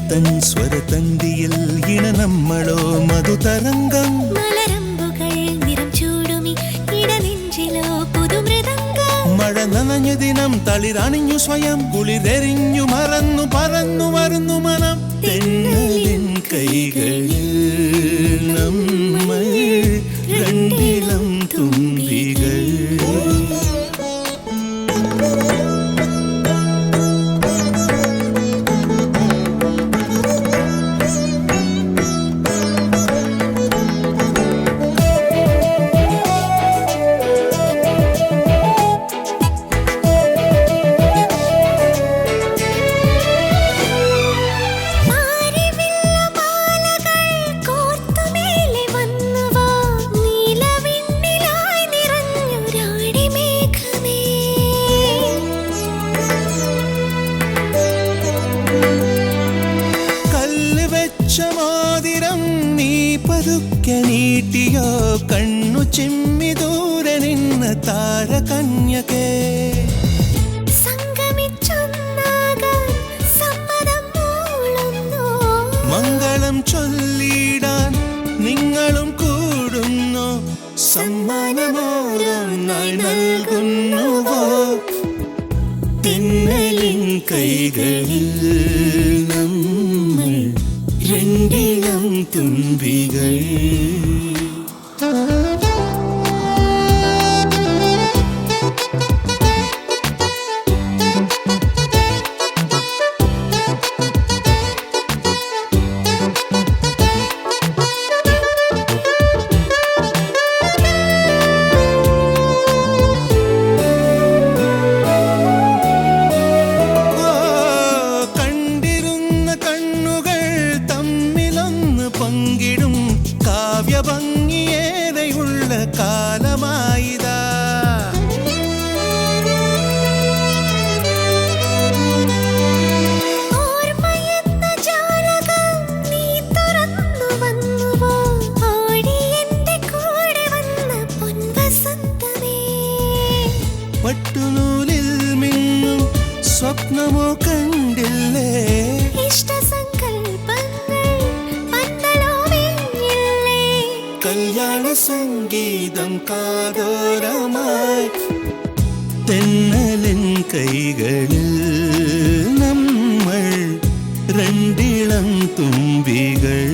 പുത്തൻ സ്വരതന്തിയിൽ ഇണ നമ്മളോ മധുതരംഗം മലരമ്പുകൾ നിറം ചൂടുമി ഇടനെഞ്ചിലോ പുതുമൃദംഗം മഴ നനഞ്ഞ ദിനം തളിരണിഞ്ഞു സ്വയം കുളിരെറിഞ്ഞു മറന്നു പറന്നു വരുന്നു മനം തെന്നലിൻ കൈകളിൽ നമ്മൾ രണ്ടിളം തുമ്പികൾ മോതിരം നീ പതുക്കെ നീട്ടിയോ കണ്ണു ചിമ്മി ദൂരെ നിന്ന് താരകന്യകേ മംഗളം ചൊല്ലിടാൻ നിങ്ങളും കൂടുന്നു സമ്മാനമോരോന്നായി നൽകുന്നുവോ തെന്നലിൻ കൈകളിൽ നമ്മൾ രണ്ടിളം തുമ്പികൾ പങ്കിടും കാവ്യഭംഗിയേറെയുള്ള കാലമായിതാ പട്ടുനൂലിൽ മിന്നും സ്വപ്നമോ കണ്ടില്ലേ കല്യാണ സംഗീതം കാതോരമായി തെന്നലിൻ കൈകളിൽ നമ്മൾ രണ്ടിളം തുമ്പികൾ